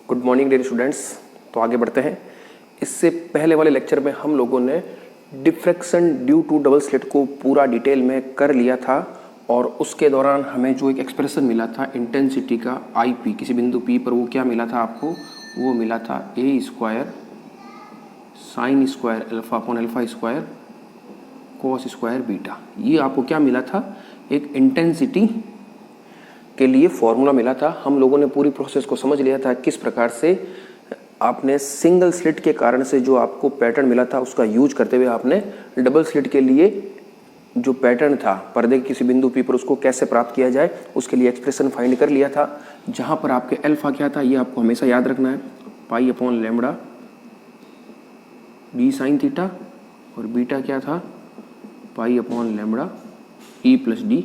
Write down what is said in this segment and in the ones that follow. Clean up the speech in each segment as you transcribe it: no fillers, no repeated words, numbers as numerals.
Good morning dear students. तो आगे बढ़ते हैं। इससे पहले वाले लेक्चर में हम लोगों ने diffraction due to double slit को पूरा डिटेल में कर लिया था और उसके दौरान हमें जो एक एक्सप्रेशन मिला था इंटेंसिटी का आई पी किसी बिंदु पी पर, वो क्या मिला था आपको? वो मिला था a square sine square alpha upon alpha square cos square beta. ये आपको क्या मिला था? एक इंटेंसिटी के लिए फॉर्मूला मिला था। हम लोगों ने पूरी प्रोसेस को समझ लिया था किस प्रकार से आपने सिंगल स्लिट के कारण से जो आपको पैटर्न मिला था उसका यूज करते हुए आपने डबल स्लिट के लिए जो पैटर्न था पर्दे के किसी बिंदु पी पर उसको कैसे प्राप्त किया जाए उसके लिए एक्सप्रेशन फाइंड कर लिया था। जहां पर आपके अल्फा क्या था ये आपको हमेशा याद रखना है, pi upon lambda D sine theta, और बीटा क्या था? पाई अपॉन लैम्बडा ई प्लस डी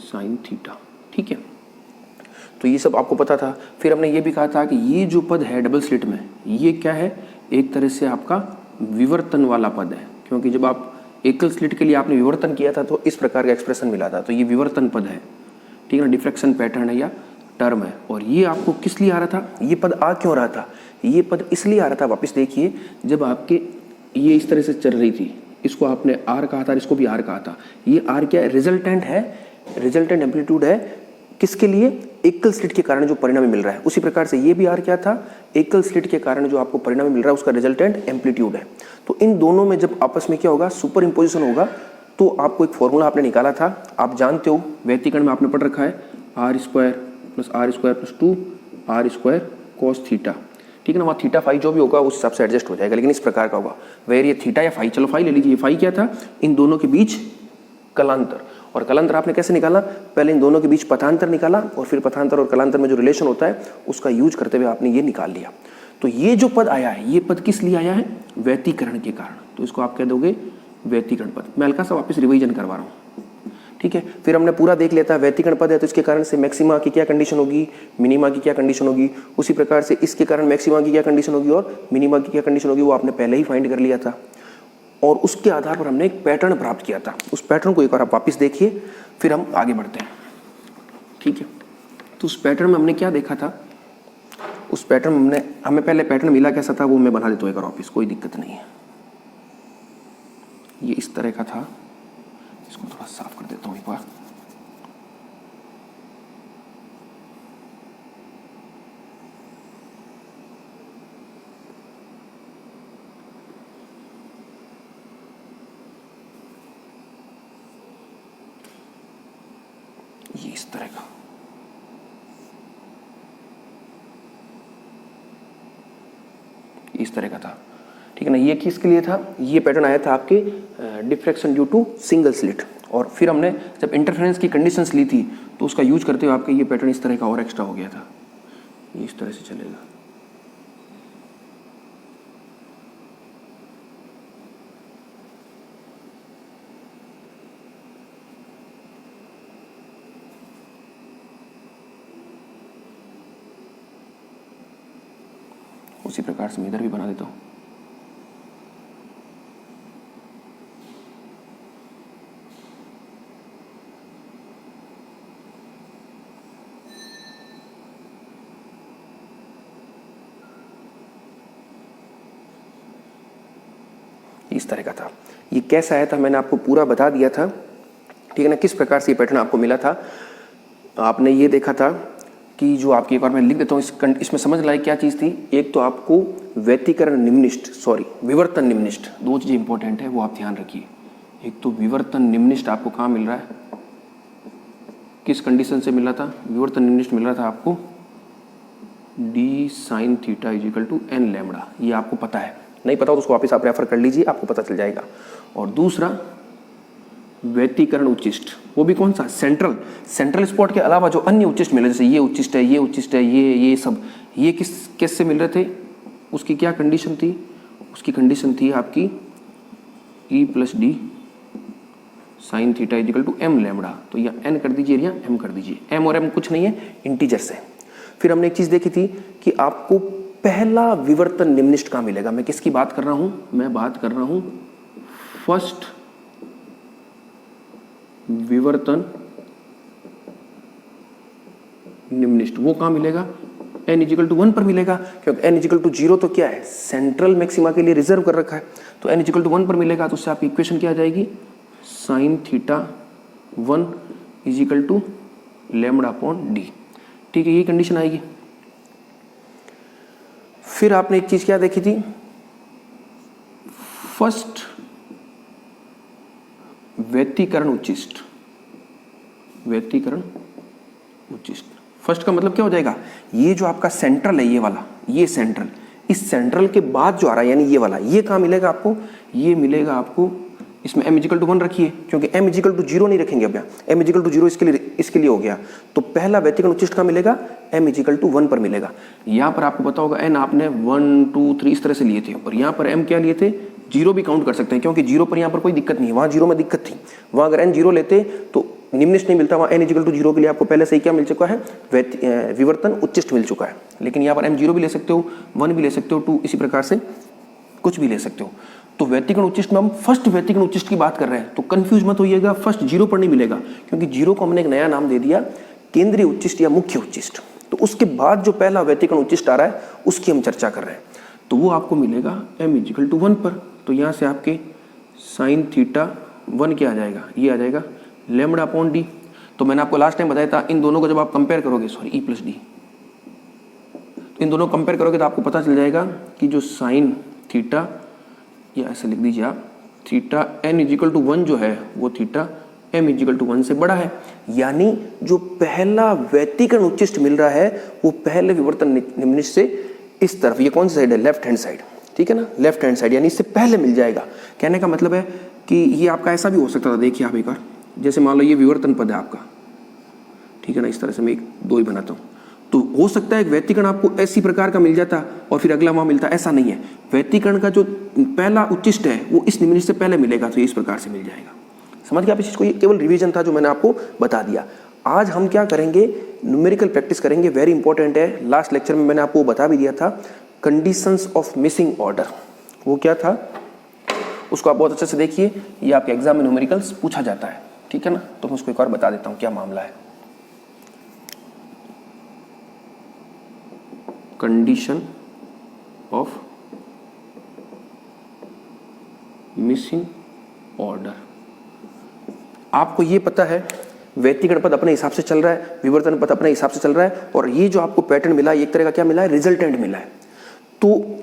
साइन थीटा। ठीक है, तो ये सब आपको पता था। फिर हमने ये भी कहा था कि ये जो पद है डबल स्लिट में ये क्या है? एक तरह से आपका विवर्तन वाला पद है, क्योंकि जब आप एकल स्लिट के लिए आपने विवर्तन किया था तो इस प्रकार का एक्सप्रेशन मिला था। तो ये विवर्तन पद है, ठीक है ना, डिफ्रैक्शन पैटर्न है या टर्म है। और ये आपको किस लिए आ रहा था? ये पद आ क्यों रहा था? ये पद इसलिए आ रहा था, वापस देखिए, जब आपके ये इस तरह से चल रही थी, इसको आपने आर कहा था, इसको भी आर कहा था। ये आर क्या है? रिजल्टेंट है, रिजल्टेंट एम्पलीट्यूड है। किसके लिए? एकल स्लिट के कारण जो परिणाम मिल रहा है। उसी प्रकार से ये भी आर क्या था? एकल स्लिट के कारण जो आपको परिणाम मिल रहा है उसका रिजल्टेंट एम्पलीट्यूड है। तो इन दोनों में जब आपस में क्या होगा? सुपर इम्पोजिशन होगा। तो आपको एक फॉर्मूला आपने निकाला था, आप जानते हो, व्यतिकरण में आपने पढ़ रखा है, R square plus 2 R square cos theta. ठीक है ना, वहाँ थीटा फाई जो भी होगा उस हिसाब से एडजस्ट हो जाएगा, लेकिन इस प्रकार का होगा। वेर ये थीटा या फाई, चलो फाई ले लीजिए। फाई क्या था? इन दोनों के बीच कलांतर। और कलांतर आपने कैसे निकाला? पहले इन दोनों के बीच पथांतर निकाला और फिर पथांतर और कलांतर में जो रिलेशन होता है उसका यूज करते हुए आपने ये निकाल लिया। तो ये जो पद आया है ये पद किस लिए आया है? व्यतिकरण के कारण। तो इसको आप कह दोगे व्यतिकरण पद। मैं हल्का सा वापस रिवीजन करवा रहा हूँ, ठीक है। फिर हमने पूरा देख लिया था, व्यतिकरण पद है तो इसके कारण से मैक्सिमा की क्या कंडीशन होगी, मिनिमा की क्या कंडीशन होगी। उसी प्रकार से इसके कारण मैक्सिमा की क्या कंडीशन होगी और मिनिमा की क्या कंडीशन होगी, वो आपने पहले ही फाइंड कर लिया था। और उसके आधार पर हमने एक पैटर्न प्राप्त किया था। उस पैटर्न को एक बार आप वापस देखिए, फिर हम आगे बढ़ते हैं, ठीक है। तो उस पैटर्न में हमने क्या देखा था? उस पैटर्न में हमें पहले पैटर्न मिला कैसा था वो मैं बना देता हूँ एक बार वापस, कोई दिक्कत नहीं है। ये इस तरह का था, इसको थोड़ा साफ कर देता हूँ एक बार। ये इस तरह का, इस तरह का था, ठीक है ना। ये किसके लिए था? ये पैटर्न आया था आपके diffraction due to single slit. और फिर हमने जब इंटरफेरेंस की कंडीशंस ली थी तो उसका यूज करते हुए आपके ये पैटर्न इस तरह का और एक्स्ट्रा हो गया था। ये इस तरह से चलेगा। उसी प्रकार से मैं इधर भी बना देता हूँ। इस तरह का था। ये कैसा आया था मैंने आपको पूरा बता दिया था, ठीक है ना। किस प्रकार से ये पैटर्न आपको मिला था आपने ये देखा था कि जो आपकी, एक बार मैं लिख देता हूँ, इसमें समझ लायक क्या चीज़ थी। एक तो आपको व्यतिकरण निम्निष्ठ, विवर्तन निम्निष्ठ, दो चीज़ें इंपॉर्टेंट है वो आप ध्यान रखिए। एक तो विवर्तन निम्निष्ठ आपको कहाँ मिल रहा है, किस कंडीशन से मिला था? विवर्तन निम्निष्ठ मिल रहा था आपको D sine theta is equal to N lambda. ये आपको पता है, नहीं पता हो तो उसको वापस आप रेफर कर लीजिए, आपको पता चल जाएगा। और दूसरा व्यतिकरण उच्चिष्ट, वो भी कौन सा? सेंट्रल स्पॉट के अलावा जो अन्य उच्चिष्ट मिले, जैसे ये उच्चिष्ट है, ये उच्चिष्ट है, ये सब, ये किस से मिल रहे थे? उसकी क्या कंडीशन थी? उसकी कंडीशन थी आपकी e plus d sine theta is equal to m lambda. तो या एन कर दीजिए या एम कर दीजिए, एम और एम कुछ नहीं है, इंटीजर्स है। फिर हमने एक चीज देखी थी कि आपको पहला विवर्तन निम्निष्ठ कहाँ मिलेगा। मैं किसकी बात कर रहा हूं? मैं बात कर रहा हूं फर्स्ट विवर्तन निम्निष्ठ। वो कहाँ मिलेगा? n इजिकल टू 1 पर मिलेगा, क्योंकि n इजिकल टू 0 तो क्या है, सेंट्रल मैक्सिमा के लिए रिजर्व कर रखा है, तो n इजिकल टू 1 पर मिलेगा। तो उससे आपकी इक्वेशन क्या आ जाएगी, sine theta 1 is equal to lambda upon d. ठीक है, ये कंडीशन आएगी। फिर आपने एक चीज क्या देखी थी, फर्स्ट व्यतिकरण उच्चिष्ट। व्यतिकरण उच्चिष्ट, फर्स्ट का मतलब क्या हो जाएगा, ये जो आपका सेंट्रल है ये वाला, ये सेंट्रल, इस सेंट्रल के बाद जो आ रहा है यानी ये वाला, ये कहाँ मिलेगा आपको, ये मिलेगा आपको इसमें m इजिकल टू 1 रखिए, क्योंकि m इजिकल टू 0 नहीं रखेंगे अब यहाँ, m इजिकल टू 0 इसके लिए हो गया। तो पहला व्यतिकरण उच्चिष्ट कहाँ मिलेगा, m इजिकल टू 1 पर मिलेगा। यहाँ पर आपको पता होगा n आपने 1 2 3 इस तरह से लिए थे, और यहाँ पर m क्या लिए थे, 0 भी काउंट कर सकते हैं, क्योंकि 0 पर यहाँ पर कोई दिक्कत नहीं है, वहाँ 0 में दिक्कत थी, वहाँ अगर n 0 लेते तो निम्निष्ठ नहीं मिलता, वहाँ n इजिकल टू 0 के लिए आपको पहले से ही क्या मिल चुका है, विवर्तन उच्चिष्ट मिल चुका है। लेकिन यहाँ पर m 0 भी ले सकते हो, 1 भी ले सकते हो, 2 इसी प्रकार से कुछ भी ले सकते हो। तो व्यतिकरण उच्चिष्ट में हम फर्स्ट व्यतिकरण उच्चिष्ट की बात कर रहे हैं, तो कंफ्यूज मत होइएगा, फर्स्ट 0 पर नहीं मिलेगा, क्योंकि 0 को हमने एक नया नाम दे दिया, केंद्रीय उच्चिष्ट या मुख्य उच्चिष्ट। तो उसके बाद जो पहला व्यतिकरण उच्चिष्ट आ रहा है उसकी हम चर्चा कर रहे हैं, तो वो आपको मिलेगा m इजिकल टू 1 पर। तो यहाँ से आपके साइन थीटा 1 क्या आ जाएगा, ये आ जाएगा लैम्बडा अपॉन डी। तो मैंने आपको लास्ट टाइम बताया था, इन दोनों को जब आप कंपेयर करोगे, सॉरी ई प्लस डी, तो इन दोनों कंपेयर करोगे तो आपको पता चल जाएगा कि जो साइन थीटा, या ऐसे लिख दीजिए आप, थीटा n इजिकल टू 1 जो है वो थीटा m इजिकल टू 1 से बड़ा है, यानी जो पहला व्यतिकरण उच्चिष्ट मिल रहा है वो पहले विवर्तन निम्निष्ठ से इस तरफ, ये कौन सी साइड है, लेफ्ट हैंड साइड, ठीक है ना, लेफ्ट हैंड साइड, यानी इससे पहले मिल जाएगा। कहने का मतलब है कि ये आपका ऐसा भी हो सकता था, देखिए आप एक बार, जैसे मान लो ये विवर्तन पद है आपका, ठीक है ना, इस तरह से मैं 1 2 ही बनाता हूँ, तो हो सकता है व्यतिकरण आपको ऐसी प्रकार का मिल जाता और फिर अगला वहां मिलता, ऐसा नहीं है। व्यतिकरण का जो पहला उच्चिष्ट है वो इस निम्निष्ठ से पहले मिलेगा, तो ये इस प्रकार से मिल जाएगा। समझ गया आप इस चीज को, ये केवल रिवीजन था जो मैंने आपको बता दिया। आज हम क्या करेंगे, न्यूमेरिकल प्रैक्टिस करेंगे, वेरी इंपॉर्टेंट है। लास्ट लेक्चर में मैंने आपको बता भी दिया था, कंडीशंस ऑफ मिसिंग ऑर्डर, वो क्या था उसको आप बहुत अच्छे से देखिए, ये आपके एग्जाम में न्यूमेरिकल्स पूछा जाता है, ठीक है ना। तो मैं उसको एक और बता देता हूँ क्या मामला है। कंडीशन ऑफ मिसिंग ऑर्डर, आपको ये पता है व्यतिकरण पद अपने हिसाब से चल रहा है, विवर्तन पद अपने हिसाब से चल रहा है, और ये जो आपको पैटर्न मिला है एक तरह का क्या मिला है, रिजल्टेंट मिला है। तो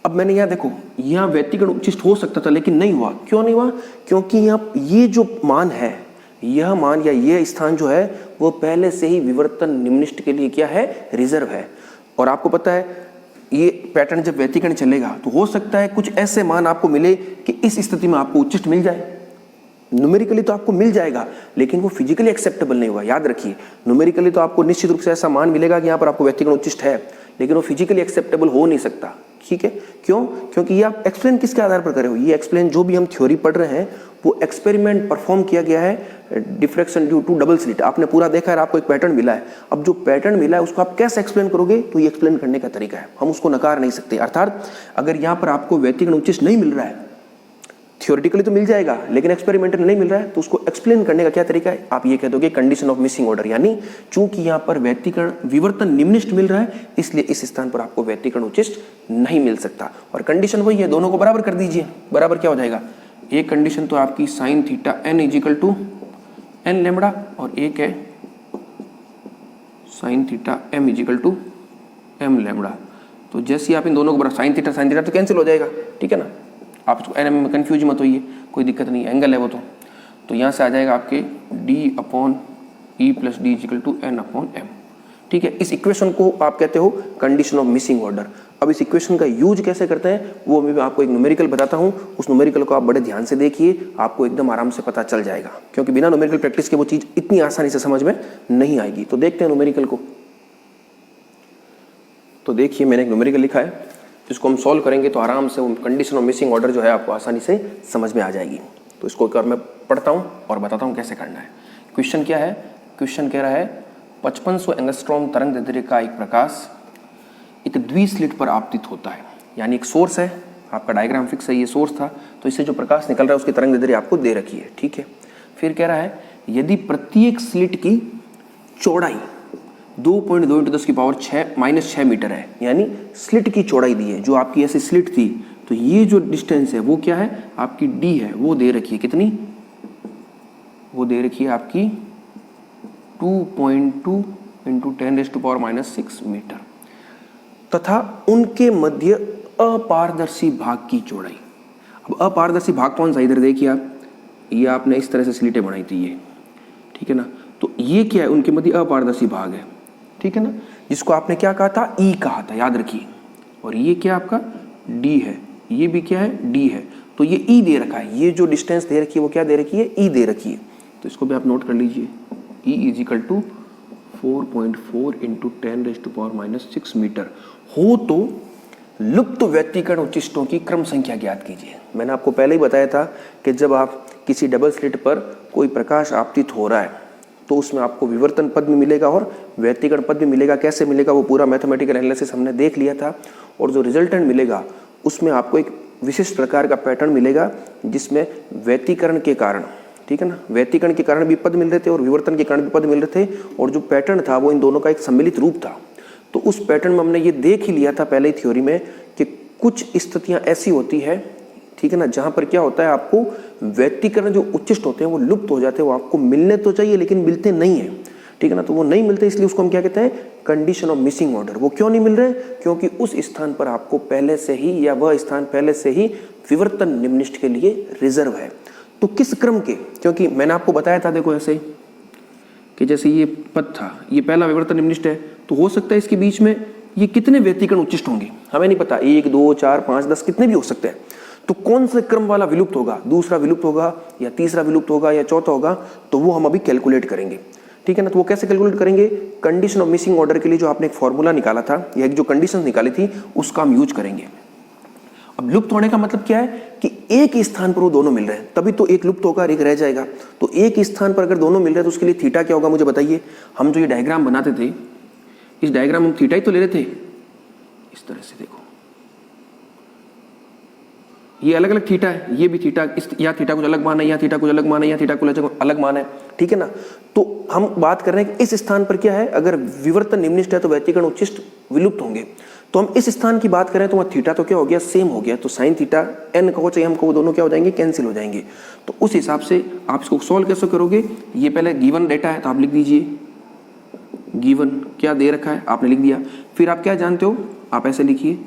अब मैंने यहाँ देखो, यहाँ व्यतिकरण उच्चिष्ट हो सकता था लेकिन नहीं हुआ। क्यों नहीं हुआ, क्योंकि यहाँ ये जो मान है, यह मान या यह स्थान जो है वो पहले से ही विवर्तन निम्निष्ठ के लिए क्या है, रिजर्व है। और आपको पता है ये पैटर्न जब व्यतिकरण चलेगा तो हो सकता है कुछ ऐसे मान आपको मिले कि इस स्थिति में आपको उच्चिष्ट मिल जाए। न्यूमेरिकली तो आपको मिल जाएगा लेकिन वो फिजिकली एक्सेप्टेबल नहीं हुआ। याद रखिए, न्यूमेरिकली तो आपको निश्चित रूप से ऐसा मान मिलेगा कि यहाँ पर आपको व्यतिकरण उच्चिष्ट है, लेकिन वो फिजिकली एक्सेप्टेबल हो नहीं सकता। ठीक है, क्यों? क्योंकि ये आप एक्सप्लेन किसके आधार पर कर रहे हो, ये एक्सप्लेन जो भी हम थ्योरी पढ़ रहे हैं वो एक्सपेरिमेंट परफॉर्म किया गया है, diffraction due to double slit, आपने पूरा देखा है, आपको एक पैटर्न मिला है। अब जो पैटर्न मिला है उसको आप कैसे एक्सप्लेन करोगे, तो ये एक्सप्लेन करने का तरीका है, हम उसको नकार नहीं सकते। अर्थात अगर यहाँ पर आपको व्यतिकरण उच्चिष्ट नहीं मिल रहा है, थियोरेटिकली तो मिल जाएगा लेकिन एक्सपेरिमेंटल नहीं मिल रहा है, तो उसको एक्सप्लेन करने का क्या तरीका है, आप ये कह दोगे कंडीशन ऑफ मिसिंग ऑर्डर, यानी चूंकि यहाँ पर व्यतिकरण विवर्तन निम्निष्ठ मिल रहा है इसलिए इस स्थान पर आपको व्यतिकरण उच्चिष्ट नहीं मिल सकता। और कंडीशन वही है, दोनों को बराबर कर दीजिए। बराबर क्या हो जाएगा, एक कंडीशन तो आपकी sine theta n is equal to N lambda, और एक है sine theta m is equal to m lambda. तो जैसे आप इन दोनों को बराबर, साइन थीटा तो कैंसिल हो जाएगा, ठीक है ना। आप उसको एन में कन्फ्यूज मत होइए, कोई दिक्कत नहीं, एंगल है वो तो यहाँ से आ जाएगा आपके d upon e plus d is equal to n upon m. ठीक है, इस इक्वेशन को आप कहते हो कंडीशन ऑफ मिसिंग ऑर्डर। अब इस इक्वेशन का यूज कैसे करते हैं वो मैं आपको एक न्यूमेरिकल बताता हूँ, उस न्यूमेरिकल को आप बड़े ध्यान से देखिए, आपको एकदम आराम से पता चल जाएगा, क्योंकि बिना न्यूमेरिकल प्रैक्टिस के वो चीज़ इतनी आसानी से समझ में नहीं आएगी। तो देखते हैं न्यूमेरिकल को। तो देखिए मैंने एक न्यूमेरिकल लिखा है, इसको हम सॉल्व करेंगे तो आराम से वो कंडीशन ऑफ मिसिंग ऑर्डर जो है आपको आसानी से समझ में आ जाएगी। तो इसको एक बार मैं पढ़ता हूँ और बताता हूँ कैसे करना है। क्वेश्चन क्या है, क्वेश्चन कह रहा है 5500 एंगस्ट्रॉम तरंग दैर्ध्य का एक प्रकाश एक द्विस्लिट पर आपतित होता है, यानी एक सोर्स है, आपका डायग्राम फिक्स है, ये सोर्स था, तो इससे जो प्रकाश निकल रहा है उसकी तरंग दैर्ध्य आपको दे रखी है। ठीक है, फिर कह रहा है यदि प्रत्येक स्लिट की चौड़ाई 2.2 × 10⁻⁶ मीटर है, यानी स्लिट की चौड़ाई दी है। जो आपकी ऐसी स्लिट थी तो ये जो डिस्टेंस है वो क्या है आपकी डी है, वो दे रखी है कितनी, वो दे रखी है आपकी 2.2 × 10⁻⁶ मीटर, तथा उनके मध्य अपारदर्शी भाग की चौड़ाई। अब अपारदर्शी भाग कौन सा, इधर देखिए आप, ये आपने इस तरह से स्लिटें बनाई थी ये, ठीक है ना, तो ये क्या है उनके मध्य अपारदर्शी भाग है, ठीक है ना, जिसको आपने क्या कहा था, ई कहा था, याद रखिए। और ये क्या आपका डी है, ये भी क्या है डी है, तो ये ई दे रखा है, ये जो डिस्टेंस दे रखी है वो क्या दे रखी है, ई दे रखी है। तो इसको भी आप नोट कर लीजिए, e is equal to 4.4 × 10⁻⁶ metre हो तो लुप्त व्यतिकरण उच्चिष्टों की क्रम संख्या ज्ञात कीजिए। मैंने आपको पहले ही बताया था कि जब आप किसी डबल स्लिट पर कोई प्रकाश आपतित हो रहा है तो उसमें आपको विवर्तन पद भी मिलेगा और व्यतिकरण पद भी मिलेगा। कैसे मिलेगा वो पूरा मैथमेटिकल एनालिसिस हमने देख लिया था। और जो रिजल्टेंट मिलेगा उसमें आपको एक विशिष्ट प्रकार का पैटर्न मिलेगा जिसमें व्यतिकरण के कारण, ठीक है ना, व्यतिकरण के कारण भी पद मिल रहे थे और विवर्तन के कारण भी पद मिल रहे थे, और जो पैटर्न था वो इन दोनों का एक सम्मिलित रूप था। तो उस पैटर्न में हमने ये देख ही लिया था पहले ही थ्योरी में कि कुछ स्थितियां ऐसी होती है, ठीक है ना, जहां पर क्या होता है आपको व्यतिकरण जो उच्चिष्ट होते हैं वो लुप्त हो जाते हैं, वो आपको मिलने तो चाहिए लेकिन मिलते नहीं है, ठीक है ना, तो वो नहीं मिलते, इसलिए उसको हम क्या कहते हैं, कंडीशन ऑफ मिसिंग ऑर्डर। वो क्यों नहीं मिल रहे, क्योंकि उस स्थान पर आपको पहले से ही, या वह स्थान पहले से ही विवर्तन निम्निष्ठ के लिए रिजर्व है। तो किस क्रम के, क्योंकि मैंने आपको बताया था देखो ऐसे कि जैसे ये पद था, ये पहला विवर्तन निम्निष्ठ है, तो हो सकता है इसके बीच में ये कितने व्यतिकरण उच्चिष्ट होंगे हमें नहीं पता, 1 2 4 5 10 कितने भी हो सकते हैं। तो कौन से क्रम वाला विलुप्त होगा, दूसरा विलुप्त होगा या तीसरा विलुप्त होगा या चौथा होगा, तो वो हम अभी कैलकुलेट करेंगे, ठीक है ना। तो वो कैसे कैलकुलेट करेंगे, कंडीशन ऑफ मिसिंग ऑर्डर के लिए जो आपने एक फॉर्मूला निकाला था या एक जो कंडीशन निकाली थी उसका हम यूज करेंगे। अब लुप्त होने का मतलब क्या है कि एक ही स्थान पर वो दोनों मिल रहे हैं, तभी तो एक लुप्त होगा और एक रह जाएगा। तो एक ही स्थान पर अगर दोनों मिल रहे हैं तो उसके लिए थीटा क्या होगा मुझे बताइए। हम जो ये डायग्राम बनाते थे, इस डायग्राम हम थीटा ही तो ले रहे थे, इस तरह से देखो, ये अलग अलग थीटा है, ये भी थीटा, इस या थीटा कुछ अलग माना है, या थीटा कुछ अलग माना है, या थीटा कुछ अलग माना है, ठीक है ना। तो हम बात कर रहे हैं कि इस स्थान पर क्या है, अगर विवर्तन निम्निष्ठ है तो व्यतिकरण उच्चिष्ट विलुप्त होंगे। तो हम इस स्थान की बात करें तो वहाँ थीटा तो क्या हो गया, सेम हो गया, तो साइन थीटा एन कहो चाहे हम कहो, दोनों क्या हो जाएंगे, कैंसिल हो जाएंगे। तो उस हिसाब से आप इसको सॉल्व कैसे करोगे, ये पहले गिवन डेटा है तो आप लिख दीजिए, गिवन क्या दे रखा है आपने लिख दिया। फिर आप क्या जानते हो, आप ऐसे लिखिए,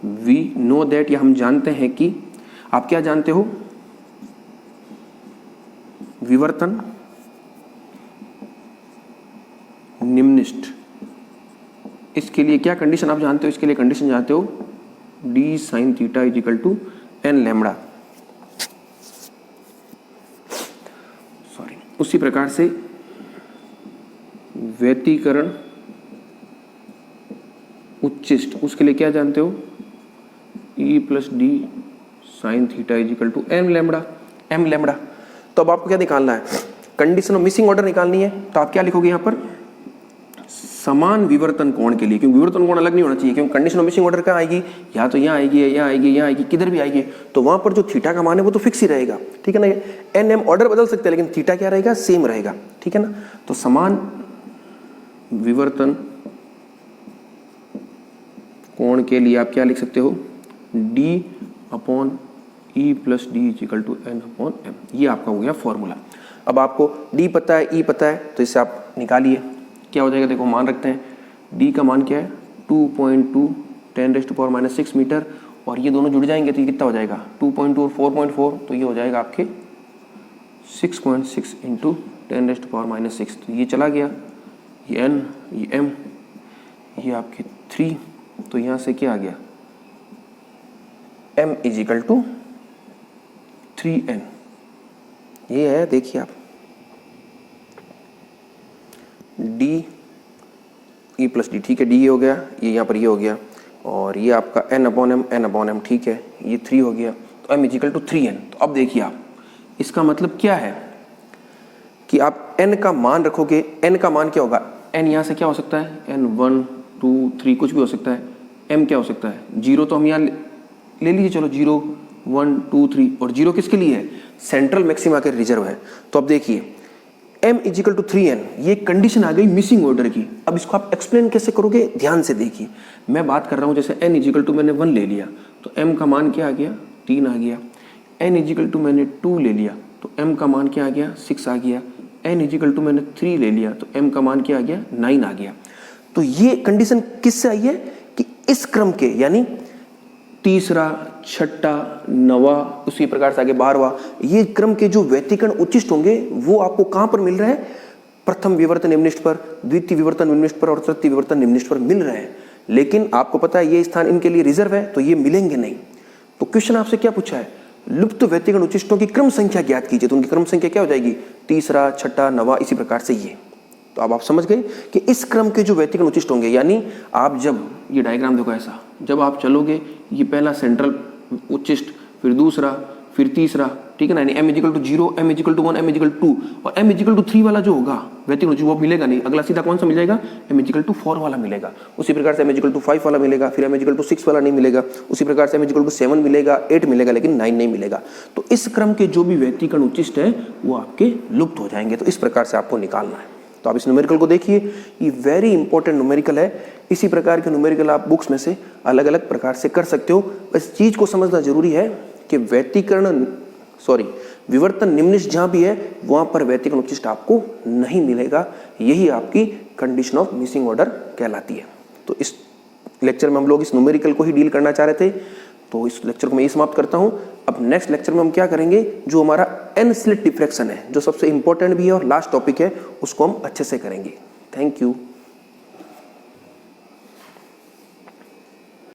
वी नो दैट, या हम जानते हैं कि, आप क्या जानते हो, विवर्तन निम्निष्ठ, इसके लिए क्या कंडीशन आप जानते हो, इसके लिए कंडीशन जानते हो, d sine theta is equal to N lambda. Sorry, उसी प्रकार से व्यतिकरण उच्चिष्ट, उसके लिए क्या जानते हो, e plus d sine theta is equal to m lambda, m lambda. तो अब आपको क्या निकालना है, कंडीशन ऑफ मिसिंग ऑर्डर निकालनी है। तो आप क्या लिखोगे यहाँ पर, समान विवर्तन कोण के लिए, क्योंकि विवर्तन कोण अलग नहीं होना चाहिए, क्योंकि कंडीशन ऑफ मिसिंग ऑर्डर कहाँ आएगी, या तो यहाँ आएगी, यहाँ आएगी, यहाँ आएगी, किधर भी आएगी, तो वहां पर जो थीटा का मान है वो तो फिक्स ही रहेगा, ठीक है ना। एन एम ऑर्डर बदल सकते हैं लेकिन थीटा क्या रहेगा, सेम रहेगा, ठीक है ना। तो समान विवर्तन कोण के लिए आप क्या लिख सकते हो, d upon e plus d is equal to n upon m, ये आपका हो गया फॉर्मूला। अब आपको डी पता है, ई पता है, तो इससे आप निकालिए क्या हो जाएगा। देखो मान रखते हैं, डी का मान क्या है, 2.2 10⁻⁶ मीटर, और ये दोनों जुड़ जाएंगे तो ये कितना हो जाएगा, 2.2 और 4.4, तो ये हो जाएगा आपके 6.6 × 10⁻⁶। तो ये चला गया, ये एन, ये एम, ये आपके 3, तो यहाँ से क्या आ गया, m is equal to 3n। ये है, देखिए आप, d e प्लस डी, ठीक है, d ये हो गया, ये यहाँ पर ये हो गया, और ये आपका n अपॉन m, ठीक है, ये 3 हो गया, तो m is equal to 3n। तो अब देखिए आप, इसका मतलब क्या है कि आप n का मान रखोगे, n का मान क्या होगा, n यहाँ से क्या हो सकता है, n 1 2 3 कुछ भी हो सकता है, m क्या हो सकता है, 0, तो हम यहाँ ले लीजिए, चलो 0 1 2 3, और 0 किसके लिए है, सेंट्रल मैक्सिमा के रिजर्व है। तो अब देखिए m इजिकल टू 3n, ये कंडीशन आ गई मिसिंग ऑर्डर की। अब इसको आप एक्सप्लेन कैसे करोगे, ध्यान से देखिए। मैं बात कर रहा हूँ जैसे n इजिकल टू मैंने 1 ले लिया तो m का मान क्या आ गया, 3 आ गया। n इजिकल टू मैंने 2 ले लिया तो m का मान क्या आ गया, 6 आ गया। n इजिकल टू मैंने 3 ले लिया तो m का मान क्या आ गया, 9 आ गया। तो ये कंडीशन किससे आई है कि इस क्रम के, यानी तीसरा, छठा, नवा, उसी प्रकार से आगे 12वां, ये क्रम के जो व्यतिकरण उच्चिष्ट होंगे वो आपको कहां पर मिल रहे हैं, प्रथम विवर्तन निम्निष्ठ पर, द्वितीय विवर्तन निम्निष्ठ पर और तृतीय विवर्तन निम्निष्ठ पर मिल रहे हैं। लेकिन आपको पता है ये स्थान इनके लिए रिजर्व है तो ये मिलेंगे नहीं। तो क्वेश्चन आपसे क्या पूछा है, लुप्त व्यतिकरण उच्चिष्टों की क्रम संख्या ज्ञात कीजिए। तो उनकी क्रम संख्या क्या हो जाएगी, तीसरा, छठा, नवा, इसी प्रकार से ये। तो अब आप समझ गए कि इस क्रम के जो व्यतिकरण उच्चिष्ट होंगे, यानी आप जब ये डायग्राम देखो ऐसा, जब आप चलोगे ये पहला सेंट्रल उच्चिष्ट, फिर दूसरा, फिर तीसरा, ठीक है ना, यानी m is equal to 0, m is equal to 1, m is equal to 2 और m इजिकल टू 3 वाला जो होगा व्यतिकरण उच्चिष्ट वो मिलेगा नहीं। अगला सीधा कौन सा मिल जाएगा, m इजिकल टू 4 वाला मिलेगा। उसी प्रकार से m इजिकल टू 5 वाला मिलेगा, फिर m इजिकल टू 6 वाला नहीं मिलेगा। उसी प्रकार से m इजिकल टू 7 मिलेगा, 8 मिलेगा, लेकिन 9 नहीं मिलेगा। तो इस क्रम के जो भी व्यतिकरण उच्चिष्ट है वो आपके लुप्त हो जाएंगे। तो इस प्रकार से आपको निकालना है। तो आप इस न्यूमेरिकल को देखिए, ये वेरी इंपॉर्टेंट न्यूमेरिकल है। इसी प्रकार के न्यूमेरिकल आप बुक्स में से अलग अलग प्रकार से कर सकते हो। इस चीज को समझना जरूरी है कि विवर्तन निम्निष्ठ जहां भी है वहां पर व्यतिकरण उच्चिष्ट आपको नहीं मिलेगा। यही आपकी कंडीशन ऑफ मिसिंग ऑर्डर कहलाती है। तो इस लेक्चर में हम लोग इस न्यूमेरिकल को ही डील करना चाह रहे थे, तो इस लेक्चर को मैं ये समाप्त करता हूं। अब नेक्स्ट लेक्चर में हम क्या करेंगे, जो हमारा एन स्लिट डिफ्रैक्शन है, जो सबसे इंपॉर्टेंट भी है और लास्ट टॉपिक है, उसको हम अच्छे से करेंगे। Thank you.